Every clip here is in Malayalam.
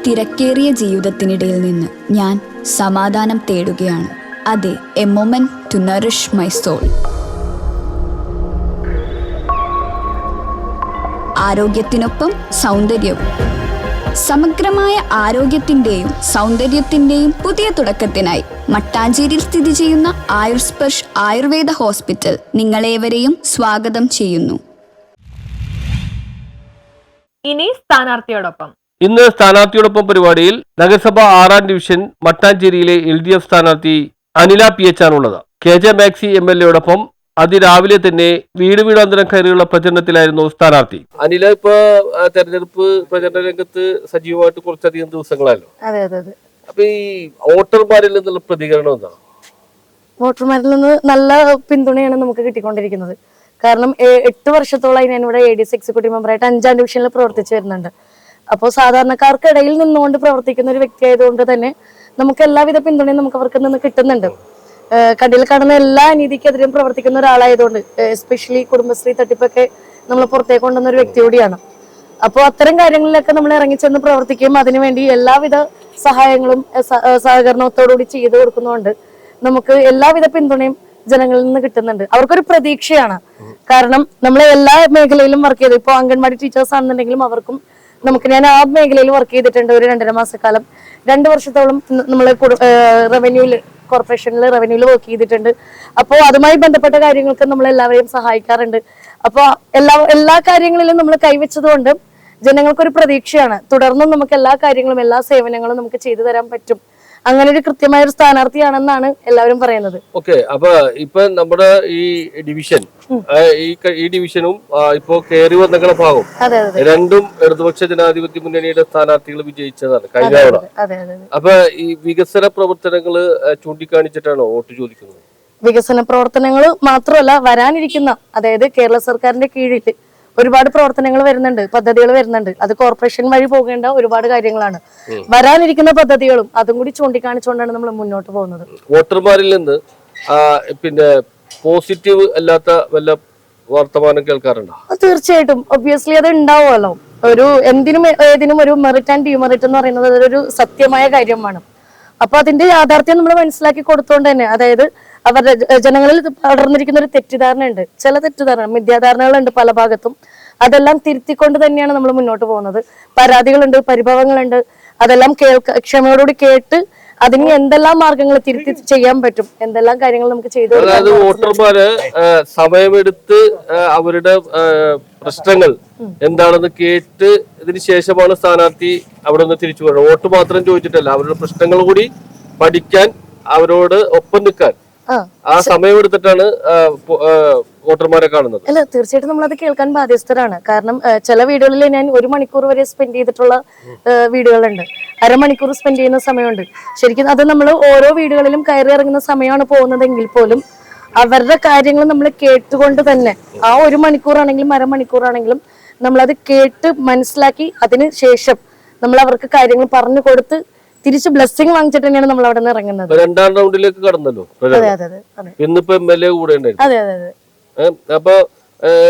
തിരക്കേറിയ ജീവിതത്തിനിടയിൽ നിന്ന് ഞാൻ സമാധാനം തേടുകയാണ്. അതെ, a moment to nourish my soul. ആരോഗ്യത്തിനൊപ്പം സൗന്ദര്യവും. സമഗ്രമായ ആരോഗ്യത്തിന്റെയും സൗന്ദര്യത്തിന്റെയും പുതിയ തുടക്കത്തിനായി മട്ടാഞ്ചേരിയിൽ സ്ഥിതി ചെയ്യുന്ന ആയുർസ്പർശ് ആയുർവേദ ഹോസ്പിറ്റൽ നിങ്ങളേവരെയും സ്വാഗതം ചെയ്യുന്നു. ഇനി സ്ഥാനാർത്ഥിയോടൊപ്പം. ഇന്ന് സ്ഥാനാർത്ഥിയോടൊപ്പം പരിപാടിയിൽ നഗരസഭ 6ാം ഡിവിഷൻ മട്ടാഞ്ചേരിയിലെ LDF സ്ഥാനാർത്ഥി അനില PH ആണുള്ളത്. KJ മാക്സി MLA അതിരാവിലെ തന്നെ വീട് വീടാന്തരം കയറിയുള്ള പ്രചരണത്തിലായിരുന്നു സ്ഥാനാർത്ഥി. അനില ഇപ്പൊ തെരഞ്ഞെടുപ്പ് പ്രചരണ രംഗത്ത് സജീവമായിട്ട് കുറച്ചധികം ദിവസങ്ങളായല്ലോ. അതെ അതെ അതെ. അപ്പൊ ഈ വോട്ടർമാരിൽ നിന്നുള്ള പ്രതികരണം എന്താണ്? വോട്ടർമാരിൽ നിന്ന് നല്ല പിന്തുണയാണ് നമുക്ക് കിട്ടിക്കൊണ്ടിരിക്കുന്നത്. കാരണം 8 വർഷത്തോളമായി ഞാൻ ഇവിടെ ADS എക്സിക്യൂട്ടീവ് മെമ്പറായിട്ട് 5ാം ഡിവിഷനിൽ പ്രവർത്തിച്ചു വരുന്നുണ്ട്. അപ്പോൾ സാധാരണക്കാർക്കിടയിൽ നിന്നുകൊണ്ട് പ്രവർത്തിക്കുന്ന ഒരു വ്യക്തി ആയതുകൊണ്ട് തന്നെ നമുക്ക് എല്ലാവിധ പിന്തുണയും നമുക്ക് അവർക്ക് നിന്ന് കിട്ടുന്നുണ്ട്. കടയിൽ കാണുന്ന എല്ലാ അനീതിക്കെതിരെയും പ്രവർത്തിക്കുന്ന ഒരാളായതുകൊണ്ട്, എസ്പെഷ്യലി കുടുംബശ്രീ തട്ടിപ്പൊക്കെ നമ്മൾ പുറത്തേക്ക് കൊണ്ടുവന്ന ഒരു വ്യക്തി കൂടിയാണ്. അപ്പോൾ അത്തരം കാര്യങ്ങളിലൊക്കെ നമ്മൾ ഇറങ്ങിച്ചെന്ന് പ്രവർത്തിക്കുകയും അതിനുവേണ്ടി എല്ലാവിധ സഹായങ്ങളും സഹകരണത്തോടുകൂടി ചെയ്തു കൊടുക്കുന്നതുകൊണ്ട് നമുക്ക് എല്ലാവിധ പിന്തുണയും ജനങ്ങളിൽ നിന്ന് കിട്ടുന്നുണ്ട്. അവർക്കൊരു പ്രതീക്ഷയാണ്. കാരണം നമ്മൾ എല്ലാ മേഖലയിലും വർക്ക് ചെയ്തു. ഇപ്പോൾ അംഗൻവാടി ടീച്ചേഴ്സ് ആണെന്നുണ്ടെങ്കിലും അവർക്കും ഞാൻ ആ മേഖലയിൽ വർക്ക് ചെയ്തിട്ടുണ്ട് ഒരു 2.5 മാസക്കാലം. 2 വർഷത്തോളം നമ്മൾ കോർപ്പറേഷനിൽ റവന്യൂവിൽ വർക്ക് ചെയ്തിട്ടുണ്ട്. അപ്പോൾ അതുമായി ബന്ധപ്പെട്ട കാര്യങ്ങൾക്ക് നമ്മൾ എല്ലാവരെയും സഹായിക്കാറുണ്ട്. അപ്പോൾ എല്ലാ കാര്യങ്ങളിലും നമ്മൾ കൈവച്ചതുകൊണ്ട് ജനങ്ങൾക്കൊരു പ്രതീക്ഷയാണ്. തുടർന്നും നമുക്ക് എല്ലാ കാര്യങ്ങളും എല്ലാ സേവനങ്ങളും നമുക്ക് ചെയ്തു തരാൻ പറ്റും. അങ്ങനെ ഒരു കൃത്യമായ ഒരു സ്ഥാനാർത്ഥിയാണെന്നാണ് എല്ലാവരും പറയുന്നത്. ഓക്കെ, അപ്പൊ ഇപ്പൊ നമ്മുടെ ഈ ഡിവിഷൻ ഈ ഡിവിഷനും ഇപ്പോ കയറി വന്ന ഭാഗം രണ്ടും ഇടതുപക്ഷ ജനാധിപത്യ മുന്നണിയുടെ സ്ഥാനാർത്ഥികൾ വിജയിച്ചതാണ് കഴിഞ്ഞ തവണ. അപ്പൊ ഈ വികസന പ്രവർത്തനങ്ങള് ചൂണ്ടിക്കാണിച്ചിട്ടാണോ വോട്ട് ചോദിക്കുന്നത്? വികസന പ്രവർത്തനങ്ങൾ മാത്രമല്ല, വരാനിരിക്കുന്ന അതായത് കേരള സർക്കാരിന്റെ കീഴിൽ ഒരുപാട് പ്രവർത്തനങ്ങൾ വരുന്നുണ്ട്, പദ്ധതികൾ വരുന്നുണ്ട്. അത് കോർപ്പറേഷൻ വഴി പോകേണ്ട ഒരുപാട് കാര്യങ്ങളാണ്. വരാനിരിക്കുന്ന പദ്ധതികളും അതും കൂടി ചൂണ്ടിക്കാണിച്ചുകൊണ്ടാണ് നമ്മൾ മുന്നോട്ട് പോകുന്നത്. വോട്ടർമാരിൽ നിന്ന് പിന്നെ പോസിറ്റീവ് അല്ലാത്ത വല്ല വർത്തമാനം കേൾക്കാറുണ്ടോ? തീർച്ചയായിട്ടും, ഒബ്വിയസ്ലി അത് ഉണ്ടാവുമല്ലോ. ഏതിനും ഒരു മെറിറ്റ് ആൻഡ് ഡിമെറിറ്റ് എന്ന് പറയുന്നത് അതൊരു സത്യമായ കാര്യമാണ്. അപ്പൊ അതിന്റെ യാഥാർത്ഥ്യം നമ്മൾ മനസ്സിലാക്കി കൊടുത്തുകൊണ്ട് തന്നെ, അതായത് അവരുടെ ജനങ്ങളിൽ പടർന്നിരിക്കുന്ന ഒരു തെറ്റിദ്ധാരണ ഉണ്ട്, ചില തെറ്റിദ്ധാരണ മിഥ്യാധാരണകളുണ്ട് പല ഭാഗത്തും. അതെല്ലാം തിരുത്തിക്കൊണ്ട് തന്നെയാണ് നമ്മൾ മുന്നോട്ട് പോകുന്നത്. പരാതികളുണ്ട്, പരിഭവങ്ങളുണ്ട്, അതെല്ലാം ക്ഷമയോടുകൂടി കേട്ട് അതിന് എന്തെല്ലാം മാർഗങ്ങൾ തിരുത്തി ചെയ്യാൻ പറ്റും, എന്തെല്ലാം കാര്യങ്ങൾ നമുക്ക് ചെയ്തു. അതായത് വോട്ടർമാര് സമയമെടുത്ത് അവരുടെ പ്രശ്നങ്ങൾ എന്താണെന്ന് കേട്ട് ഇതിന് ശേഷമാണ് സ്ഥാനാർത്ഥി അവിടെ നിന്ന് തിരിച്ചു പോയത്. വോട്ട് മാത്രം ചോദിച്ചിട്ടല്ല, അവരുടെ പ്രശ്നങ്ങൾ കൂടി പഠിക്കാൻ, അവരോട് ഒപ്പം നിൽക്കാൻ ആ സമയമെടുത്തിട്ടാണ് വോട്ടർമാരെ കാണുന്നത്. അല്ല, തീർച്ചയായിട്ടും നമ്മളത് കേൾക്കാൻ ബാധ്യസ്ഥരാണ്. കാരണം ചില വീടുകളിൽ ഞാൻ 1 മണിക്കൂർ വരെ സ്പെൻഡ് ചെയ്തിട്ടുള്ള വീടുകളുണ്ട്, അരമണിക്കൂർ സ്പെൻഡ് ചെയ്യുന്ന സമയമുണ്ട്. ശരിക്കും അത് നമ്മൾ ഓരോ വീടുകളിലും കയറി ഇറങ്ങുന്ന സമയമാണ് പോകുന്നതെങ്കിൽ പോലും അവരുടെ കാര്യങ്ങൾ നമ്മൾ കേട്ടുകൊണ്ട് തന്നെ ആ 1 മണിക്കൂറാണെങ്കിലും അരമണിക്കൂറാണെങ്കിലും നമ്മളത് കേട്ട് മനസ്സിലാക്കി അതിന് ശേഷം നമ്മൾ അവർക്ക് കാര്യങ്ങൾ പറഞ്ഞു കൊടുത്ത് തിരിച്ച് ബ്ലെസ്സിങ് വാങ്ങിച്ചിട്ട് തന്നെയാണ് നമ്മൾ അവിടെ നിന്ന് ഇറങ്ങുന്നത്. 2ാം റൗണ്ടിലേക്ക് കടന്നല്ലോ. ഇന്നിപ്പോ MLA കൂടെ ഉണ്ടായിരുന്നു. അപ്പൊ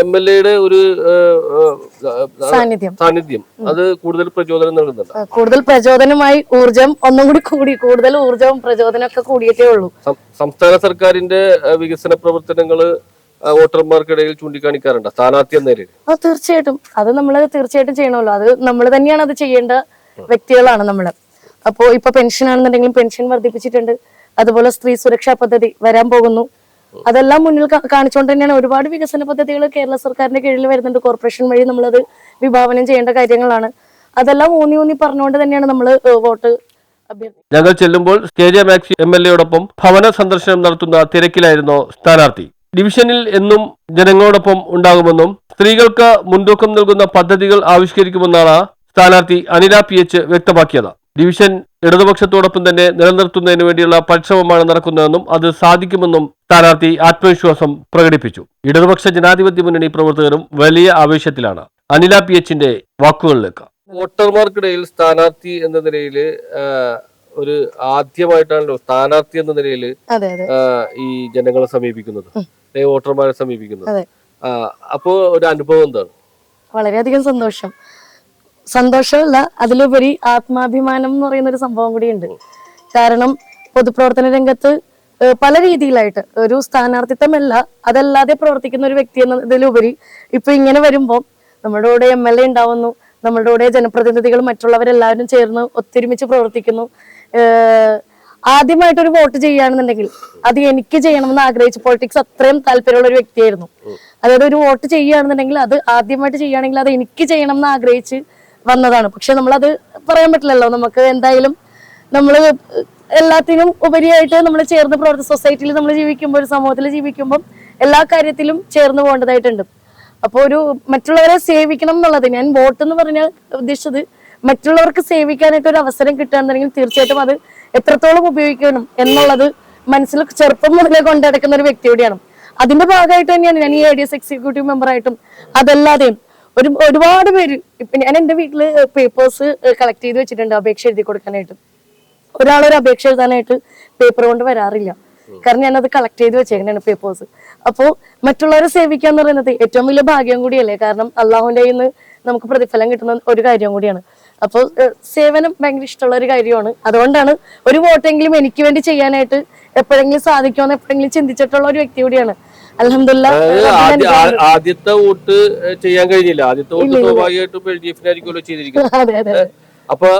MLA ഒരു സാന്നിധ്യം അത് കൂടുതൽ പ്രചോദനം നൽകുന്നുണ്ട്. കൂടുതൽ പ്രചോദനമായി കൂടുതൽ ഊർജവും പ്രചോദനമൊക്കെ കൂടിയിട്ടേ ഉള്ളൂ. സംസ്ഥാന സർക്കാരിന്റെ വികസന പ്രവർത്തനങ്ങള് വോട്ടർമാർക്കിടയിൽ ചൂണ്ടിക്കാണിക്കാറുണ്ട് സ്ഥാനാർത്ഥി എന്ന നിലയിൽ? തീർച്ചയായിട്ടും, അത് നമ്മൾ തീർച്ചയായിട്ടും ചെയ്യണമല്ലോ. അത് നമ്മൾ തന്നെയാണ് അത് ചെയ്യേണ്ട വ്യക്തികളാണ് നമ്മള്. അപ്പോ ഇപ്പൊ പെൻഷൻ ആണെന്നുണ്ടെങ്കിലും പെൻഷൻ വർദ്ധിപ്പിച്ചിട്ടുണ്ട്. അതുപോലെ സ്ത്രീ സുരക്ഷാ പദ്ധതി വരാൻ പോകുന്നു. അതെല്ലാം മുന്നിൽ കാണിച്ചുകൊണ്ട് തന്നെയാണ് ഒരുപാട് വികസന പദ്ധതികൾ കേരള സർക്കാരിന്റെ കീഴിൽ വരുന്നുണ്ട്. കോർപ്പറേഷൻ വഴി നമ്മളത് വിഭാവനം ചെയ്യേണ്ട കാര്യങ്ങളാണ്. അതെല്ലാം ഊന്നി പറഞ്ഞുകൊണ്ട് തന്നെയാണ് നമ്മൾ വോട്ട് അഭ്യർത്ഥിക്കുന്നത്. ഞങ്ങൾ ചെല്ലുമ്പോൾ KJ മാക്സി MLA ഭവന സന്ദർശനം നടത്തുന്ന തിരക്കിലായിരുന്നു സ്ഥാനാർത്ഥി. ഡിവിഷനിൽ എന്നും ജനങ്ങളോടൊപ്പം ഉണ്ടാകുമെന്നും സ്ത്രീകൾക്ക് മുൻതൂക്കം നൽകുന്ന പദ്ധതികൾ ആവിഷ്കരിക്കുമെന്നാണ് സ്ഥാനാർത്ഥി അനില PH വ്യക്തമാക്കിയത്. ഡിവിഷൻ ഇടതുപക്ഷത്തോടൊപ്പം തന്നെ നിലനിർത്തുന്നതിന് വേണ്ടിയുള്ള പരിശ്രമമാണ് നടക്കുന്നതെന്നും അത് സാധിക്കുമെന്നും സ്ഥാനാർത്ഥി ആത്മവിശ്വാസം പ്രകടിപ്പിച്ചു. ഇടതുപക്ഷ ജനാധിപത്യ മുന്നണി പ്രവർത്തകരും വലിയ ആവേശത്തിലാണ്. അനില PHന്റെ വാക്കുകളിലേക്ക്. വോട്ടർമാർക്കിടയിൽ സ്ഥാനാർത്ഥി എന്ന നിലയിൽ ഒരു ആദ്യമായിട്ടാണല്ലോ സ്ഥാനാർത്ഥി എന്ന നിലയിൽ ഈ ജനങ്ങളെ സമീപിക്കുന്നത്, വോട്ടർമാരെ സമീപിക്കുന്നത്. അപ്പോ ഒരു അനുഭവം എന്താണ്? വളരെയധികം സന്തോഷം. സന്തോഷമല്ല, അതിലുപരി ആത്മാഭിമാനം എന്ന് പറയുന്ന ഒരു സംഭവം കൂടിയുണ്ട്. കാരണം പൊതുപ്രവർത്തന രംഗത്ത് പല രീതിയിലായിട്ട് ഒരു സ്ഥാനാർത്ഥിത്വമല്ല, അതല്ലാതെ പ്രവർത്തിക്കുന്ന ഒരു വ്യക്തി എന്നതിലുപരി ഇപ്പൊ ഇങ്ങനെ വരുമ്പോൾ നമ്മുടെ കൂടെ MLA ഉണ്ടാവുന്നു, നമ്മുടെ കൂടെ ജനപ്രതിനിധികൾ മറ്റുള്ളവരെല്ലാവരും ചേർന്ന് ഒത്തൊരുമിച്ച് പ്രവർത്തിക്കുന്നു. ആദ്യമായിട്ടൊരു വോട്ട് ചെയ്യുകയാണെന്നുണ്ടെങ്കിൽ അത് എനിക്ക് ചെയ്യണമെന്ന് ആഗ്രഹിച്ചു. പൊളിറ്റിക്സ് അത്രയും താല്പര്യമുള്ള ഒരു വ്യക്തിയായിരുന്നു. അതായത് ഒരു വോട്ട് ചെയ്യുകയാണെന്നുണ്ടെങ്കിൽ അത് ആദ്യമായിട്ട് ചെയ്യുകയാണെങ്കിൽ അത് എനിക്ക് ചെയ്യണം എന്ന് ആഗ്രഹിച്ച് വന്നതാണ്. പക്ഷെ നമ്മളത് പറയാൻ പറ്റില്ലല്ലോ. നമുക്ക് എന്തായാലും നമ്മൾ എല്ലാത്തിനും ഉപരിയായിട്ട് നമ്മൾ ചേർന്ന് സൊസൈറ്റിയിൽ നമ്മൾ ജീവിക്കുമ്പോൾ, ഒരു സമൂഹത്തിൽ ജീവിക്കുമ്പോൾ എല്ലാ കാര്യത്തിലും ചേർന്ന് പോകേണ്ടതായിട്ടുണ്ട്. അപ്പോൾ ഒരു മറ്റുള്ളവരെ സേവിക്കണം എന്നുള്ളത്, ഞാൻ വോട്ട് എന്ന് പറഞ്ഞാൽ ഉദ്ദേശിച്ചത് മറ്റുള്ളവർക്ക് സേവിക്കാനായിട്ട് ഒരു അവസരം കിട്ടുകയാണെന്നുണ്ടെങ്കിൽ തീർച്ചയായിട്ടും അത് എത്രത്തോളം ഉപയോഗിക്കണം എന്നുള്ളത് മനസ്സിൽ ചെറുപ്പം മുതലേ കൊണ്ടുനടക്കുന്ന ഒരു വ്യക്തി കൂടിയാണ്. അതിന്റെ ഭാഗമായിട്ട് തന്നെയാണ് ഞാൻ ഈ ADS എക്സിക്യൂട്ടീവ് മെമ്പറായിട്ടും അതല്ലാതെയും ഒരുപാട് പേര് ഇപ്പൊ ഞാൻ എന്റെ വീട്ടില് പേപ്പേഴ്സ് കളക്ട് ചെയ്ത് വെച്ചിട്ടുണ്ട് അപേക്ഷ എഴുതി കൊടുക്കാനായിട്ട്. ഒരാളൊരു അപേക്ഷ എഴുതാനായിട്ട് പേപ്പർ കൊണ്ട് വരാറില്ല, കാരണം ഞാനത് കളക്ട് ചെയ്ത് വെച്ചേക്കണാണ് പേപ്പേഴ്സ്. അപ്പോ മറ്റുള്ളവരെ സേവിക്കുക എന്ന് പറയുന്നത് ഏറ്റവും വലിയ ഭാഗ്യം കൂടിയല്ലേ, കാരണം അള്ളാഹുവിന്റെ കയ്യിൽ നിന്ന് നമുക്ക് പ്രതിഫലം കിട്ടുന്ന ഒരു കാര്യം കൂടിയാണ്. അപ്പോൾ സേവനം ഭയങ്കര ഇഷ്ടമുള്ള ഒരു കാര്യമാണ്. അതുകൊണ്ടാണ് ഒരു വോട്ടെങ്കിലും എനിക്ക് വേണ്ടി ചെയ്യാനായിട്ട് എപ്പോഴെങ്കിലും സാധിക്കുമെന്ന് എപ്പോഴെങ്കിലും ചിന്തിച്ചിട്ടുള്ള ഒരു വ്യക്തി കൂടിയാണ്. അൽഹംദുലില്ലാഹ്. ആദ്യത്തെ വോട്ട് ചെയ്യാൻ കഴിഞ്ഞില്ല, ആദ്യത്തെ വോട്ട് സ്വാഭാവികമായിട്ടും LDF-നായിരിക്കുമല്ലോ ചെയ്തിരിക്കുന്നത്. അപ്പൊ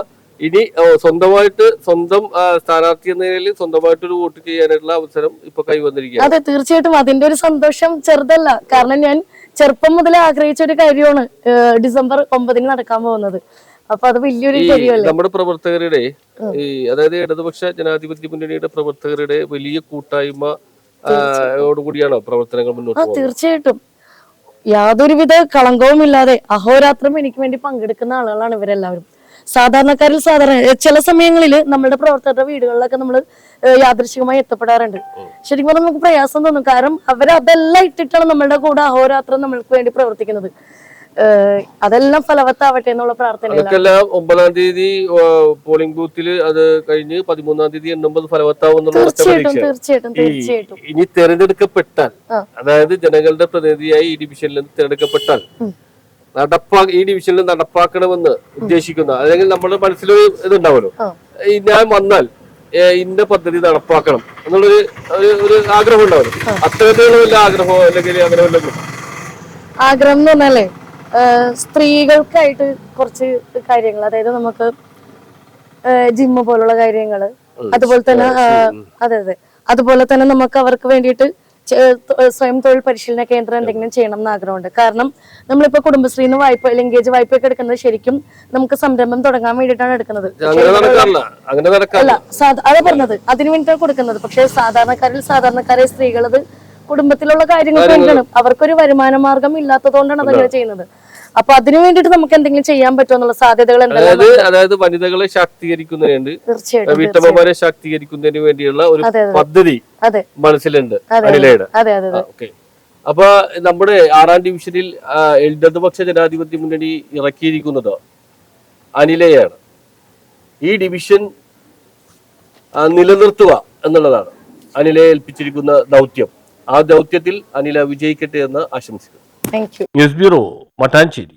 ഇനി സ്വന്തം സ്ഥാനാർത്ഥി എന്ന നിലയിൽ സ്വന്തമായിട്ടൊരു വോട്ട് ചെയ്യാനായിട്ടുള്ള അവസരം ഇപ്പൊ കൈവന്നിരിക്കുകയാണ്. അതെ, തീർച്ചയായിട്ടും അതിന്റെ ഒരു സന്തോഷം ചെറുതല്ല. കാരണം ഞാൻ ചെറുപ്പം മുതലേ ആഗ്രഹിച്ച ഒരു കാര്യമാണ് ഡിസംബർ 9 നടക്കാൻ പോകുന്നത്. അപ്പൊ അത് വലിയൊരു കാര്യമല്ലേ. നമ്മുടെ പ്രവർത്തകരുടെ അതായത് ഇടതുപക്ഷ ജനാധിപത്യ മുന്നണിയുടെ പ്രവർത്തകരുടെ വലിയ കൂട്ടായ്മ ഓടുകൂടിയാണോ പ്രവർത്തനങ്ങൾ മുന്നോട്ട് പോകുന്നത്? തീർച്ചയായിട്ടും യാതൊരുവിധ കളങ്കവും ഇല്ലാതെ അഹോരാത്രം എനിക്ക് വേണ്ടി പങ്കെടുക്കുന്ന ആളുകളാണ് ഇവരെല്ലാവരും. സാധാരണക്കാരിൽ ചില സമയങ്ങളിൽ നമ്മുടെ പ്രവർത്തകരുടെ വീടുകളിലൊക്കെ നമ്മൾ യാദൃശികമായി എത്തപ്പെടാറുണ്ട്. ശരിക്കും പറഞ്ഞാൽ നമുക്ക് പ്രയാസം തോന്നും, കാരണം അവരതെല്ലാം ഇട്ടിട്ടാണ് നമ്മളുടെ കൂടെ അഹോരാത്രം നമ്മൾക്ക് വേണ്ടി പ്രവർത്തിക്കുന്നത്. അതെല്ലാം ഫലവത്താവട്ടെ എന്നുള്ള പ്രാർത്ഥനയിലാണ്. 9-ാം തീയതി പോളിംഗ് ബൂത്തിൽ അത് കഴിഞ്ഞ് 13-ാം തീയതി എണ്ണുമ്പോൾ ഫലവത്താവും. തീർച്ചയായിട്ടും ഇനി തെരഞ്ഞെടുക്കപ്പെട്ടാൽ, അതായത് ജനങ്ങളുടെ പ്രതിനിധിയായി ഈ ഡിവിഷനിൽ നിന്ന് തെരഞ്ഞെടുക്കപ്പെട്ടാൽ ഈ ഡിവിഷനിൽ നടപ്പാക്കണമെന്ന് ഉദ്ദേശിക്കുന്ന, അല്ലെങ്കിൽ നമ്മുടെ മനസ്സിലൊരു ഇതുണ്ടാവുമല്ലോ, ഞാൻ വന്നാൽ ഇന്ന പദ്ധതി നടപ്പാക്കണം എന്നുള്ളൊരു ഒരു ആഗ്രഹം ഉണ്ടാവുമല്ലോ, അത്തരത്തിലുള്ള വല്ല ആഗ്രഹമോ അല്ലെങ്കിൽ അങ്ങനെ വല്ലതും? ആഗ്രഹം എന്ന് പറഞ്ഞാലേ സ്ത്രീകൾക്കായിട്ട് കുറച്ച് കാര്യങ്ങൾ, അതായത് നമുക്ക് ജിമ്മ് പോലുള്ള കാര്യങ്ങള്, അതുപോലെ തന്നെ അതെ അതുപോലെ തന്നെ നമുക്ക് അവർക്ക് വേണ്ടിയിട്ട് സ്വയം തൊഴിൽ പരിശീലന കേന്ദ്രം എന്തെങ്കിലും ചെയ്യണം എന്ന് ആഗ്രഹമുണ്ട്. കാരണം നമ്മളിപ്പോ കുടുംബശ്രീന്ന് വായ്പ, ലിങ്കേജ് വായ്പയൊക്കെ എടുക്കുന്നത് ശരിക്കും നമുക്ക് സംരംഭം തുടങ്ങാൻ വേണ്ടിയിട്ടാണ് എടുക്കുന്നത്. അല്ല, അതാ പറഞ്ഞത്, അതിനു വേണ്ടിയിട്ടാണ് കൊടുക്കുന്നത്. പക്ഷെ സാധാരണക്കാരെ സ്ത്രീകളത് കുടുംബത്തിലുള്ള കാര്യങ്ങൾക്ക് വേണ്ടിയാണ്, അവർക്കൊരു വരുമാന മാർഗം ഇല്ലാത്തതുകൊണ്ടാണ് അതങ്ങനെ ചെയ്യുന്നത്. അപ്പൊ അതിനു വേണ്ടിട്ട് നമുക്ക് എന്തെങ്കിലും ചെയ്യാൻ പറ്റുമെന്നുള്ള സാധ്യതകൾ അതായത് വനിതകളെ ശാക്തീകരിക്കുന്നതിനുണ്ട്, വീട്ടമ്മമാരെ ശാക്തീകരിക്കുന്നതിന് വേണ്ടിയുള്ള ഒരു പദ്ധതി മനസ്സിലുണ്ട് അനിലയുടെ. അപ്പൊ നമ്മുടെ 6-ാം ഡിവിഷനിൽ ഇടതുപക്ഷ ജനാധിപത്യ മുന്നണി ഇറക്കിയിരിക്കുന്നത് അനിലയാണ്. ഈ ഡിവിഷൻ നിലനിർത്തുക എന്നുള്ളതാണ് അനിലയെ ഏൽപ്പിച്ചിരിക്കുന്ന ദൗത്യം. ആ ദൗത്യത്തിൽ അനില വിജയിക്കട്ടെ എന്ന് ആശംസിക്കുന്നു. Thank you. News bureau, Mattancherry.